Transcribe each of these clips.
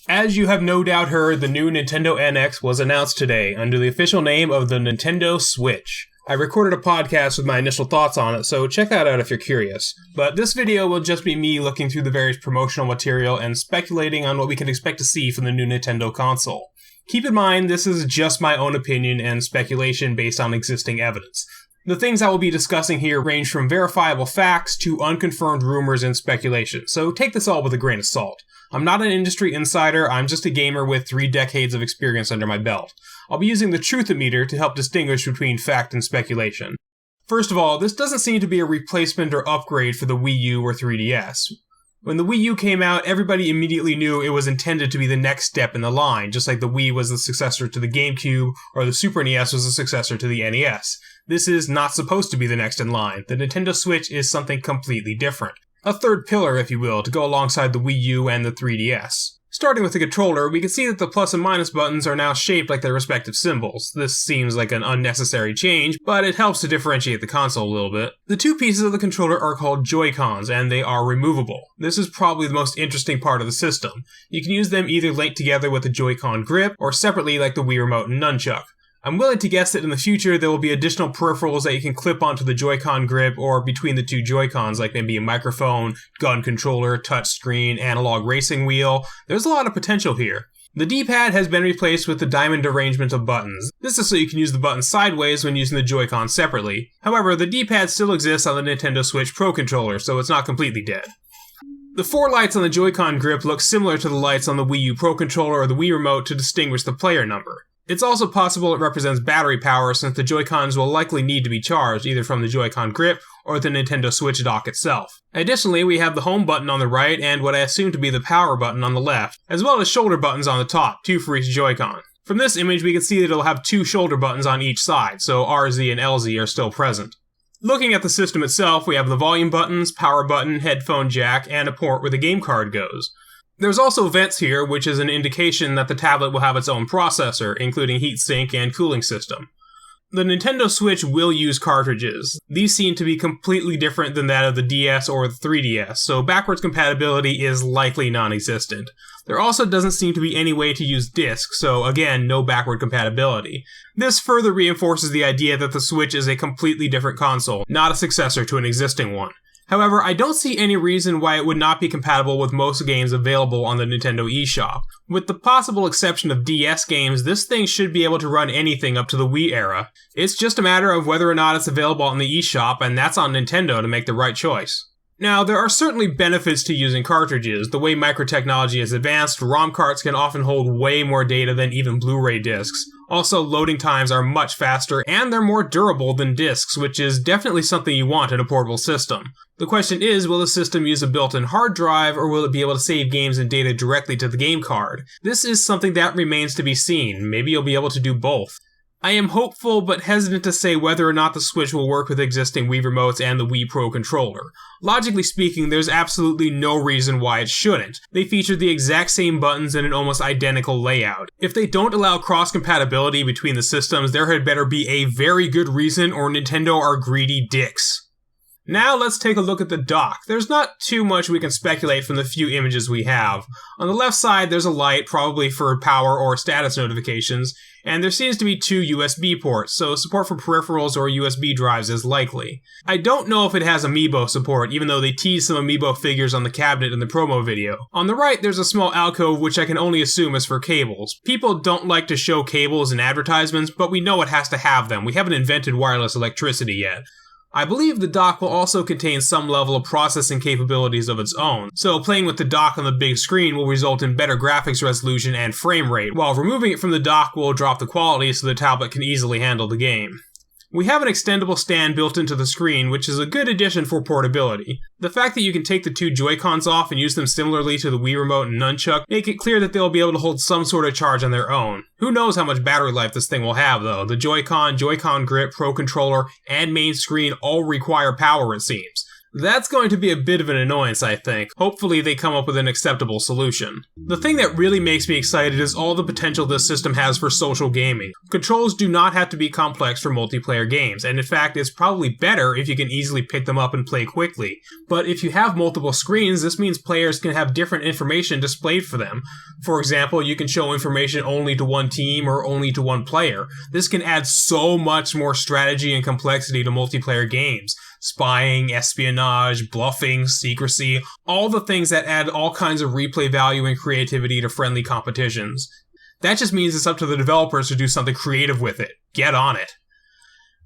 As you have no doubt heard, the new Nintendo NX was announced today under the official name of the Nintendo Switch. I recorded a podcast with my initial thoughts on it, so check that out if you're curious. But this video will just be me looking through the various promotional material and speculating on what we can expect to see from the new Nintendo console. Keep in mind, this is just my own opinion and speculation based on existing evidence. The things I will be discussing here range from verifiable facts to unconfirmed rumors and speculation, so take this all with a grain of salt. I'm not an industry insider, I'm just a gamer with 3 decades of experience under my belt. I'll be using the Truthometer to help distinguish between fact and speculation. First of all, this doesn't seem to be a replacement or upgrade for the Wii U or 3DS. When the Wii U came out, everybody immediately knew it was intended to be the next step in the line, just like the Wii was the successor to the GameCube or the Super NES was the successor to the NES. This is not supposed to be the next in line. The Nintendo Switch is something completely different. A third pillar, if you will, to go alongside the Wii U and the 3DS. Starting with the controller, we can see that the plus and minus buttons are now shaped like their respective symbols. This seems like an unnecessary change, but it helps to differentiate the console a little bit. The 2 pieces of the controller are called Joy-Cons, and they are removable. This is probably the most interesting part of the system. You can use them either linked together with the Joy-Con grip, or separately like the Wii Remote and Nunchuck. I'm willing to guess that in the future there will be additional peripherals that you can clip onto the Joy-Con grip or between the 2 Joy-Cons, like maybe a microphone, gun controller, touchscreen, analog racing wheel. There's a lot of potential here. The D-pad has been replaced with the diamond arrangement of buttons. This is so you can use the buttons sideways when using the Joy-Con separately. However, the D-pad still exists on the Nintendo Switch Pro controller, so it's not completely dead. The 4 lights on the Joy-Con grip look similar to the lights on the Wii U Pro controller or the Wii Remote to distinguish the player number. It's also possible it represents battery power since the Joy-Cons will likely need to be charged either from the Joy-Con grip or the Nintendo Switch dock itself. Additionally, we have the home button on the right and what I assume to be the power button on the left, as well as shoulder buttons on the top, 2 for each Joy-Con. From this image we can see that it'll have 2 shoulder buttons on each side, so RZ and LZ are still present. Looking at the system itself, we have the volume buttons, power button, headphone jack, and a port where the game card goes. There's also vents here, which is an indication that the tablet will have its own processor, including heatsink and cooling system. The Nintendo Switch will use cartridges. These seem to be completely different than that of the DS or the 3DS, so backwards compatibility is likely non-existent. There also doesn't seem to be any way to use discs, so again, no backward compatibility. This further reinforces the idea that the Switch is a completely different console, not a successor to an existing one. However, I don't see any reason why it would not be compatible with most games available on the Nintendo eShop. With the possible exception of DS games, this thing should be able to run anything up to the Wii era. It's just a matter of whether or not it's available on the eShop, and that's on Nintendo to make the right choice. Now, there are certainly benefits to using cartridges. The way microtechnology is advanced, ROM carts can often hold way more data than even Blu-ray discs. Also, loading times are much faster, and they're more durable than discs, which is definitely something you want in a portable system. The question is, will the system use a built-in hard drive, or will it be able to save games and data directly to the game card? This is something that remains to be seen. Maybe you'll be able to do both. I am hopeful, but hesitant to say whether or not the Switch will work with existing Wii Remotes and the Wii Pro controller. Logically speaking, there's absolutely no reason why it shouldn't. They feature the exact same buttons in an almost identical layout. If they don't allow cross-compatibility between the systems, there had better be a very good reason, or Nintendo are greedy dicks. Now let's take a look at the dock. There's not too much we can speculate from the few images we have. On the left side there's a light, probably for power or status notifications, and there seems to be 2 USB ports, so support for peripherals or USB drives is likely. I don't know if it has Amiibo support, even though they teased some Amiibo figures on the cabinet in the promo video. On the right there's a small alcove which I can only assume is for cables. People don't like to show cables in advertisements, but we know it has to have them. We haven't invented wireless electricity yet. I believe the dock will also contain some level of processing capabilities of its own, so playing with the dock on the big screen will result in better graphics resolution and frame rate, while removing it from the dock will drop the quality so the tablet can easily handle the game. We have an extendable stand built into the screen, which is a good addition for portability. The fact that you can take the 2 Joy-Cons off and use them similarly to the Wii Remote and Nunchuck make it clear that they'll be able to hold some sort of charge on their own. Who knows how much battery life this thing will have though. The Joy-Con, Joy-Con grip, Pro controller, and main screen all require power it seems. That's going to be a bit of an annoyance, I think. Hopefully they come up with an acceptable solution. The thing that really makes me excited is all the potential this system has for social gaming. Controls do not have to be complex for multiplayer games, and in fact it's probably better if you can easily pick them up and play quickly. But if you have multiple screens, this means players can have different information displayed for them. For example, you can show information only to one team or only to one player. This can add so much more strategy and complexity to multiplayer games. Spying, espionage, bluffing, secrecy, all the things that add all kinds of replay value and creativity to friendly competitions. That just means it's up to the developers to do something creative with it. Get on it.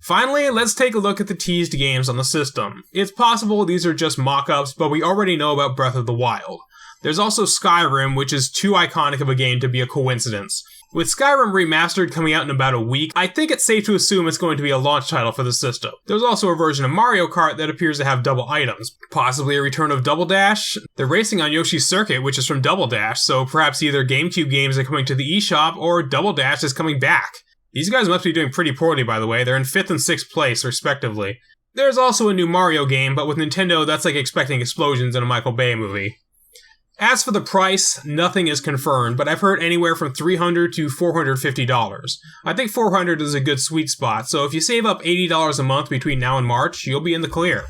Finally, let's take a look at the teased games on the system. It's possible these are just mock-ups, but we already know about Breath of the Wild. There's also Skyrim, which is too iconic of a game to be a coincidence. With Skyrim Remastered coming out in about a week, I think it's safe to assume it's going to be a launch title for the system. There's also a version of Mario Kart that appears to have double items, possibly a return of Double Dash. They're racing on Yoshi's Circuit, which is from Double Dash, so perhaps either GameCube games are coming to the eShop or Double Dash is coming back. These guys must be doing pretty poorly, by the way. They're in 5th and 6th place, respectively. There's also a new Mario game, but with Nintendo, that's like expecting explosions in a Michael Bay movie. As for the price, nothing is confirmed, but I've heard anywhere from $300 to $450. I think $400 is a good sweet spot, so if you save up $80 a month between now and March, you'll be in the clear.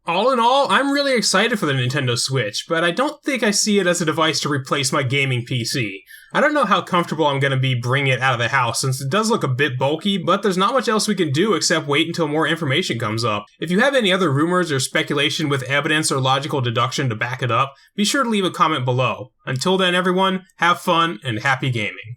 All in all, I'm really excited for the Nintendo Switch, but I don't think I see it as a device to replace my gaming PC. I don't know how comfortable I'm going to be bringing it out of the house, since it does look a bit bulky, but there's not much else we can do except wait until more information comes up. If you have any other rumors or speculation with evidence or logical deduction to back it up, be sure to leave a comment below. Until then, everyone, have fun and happy gaming.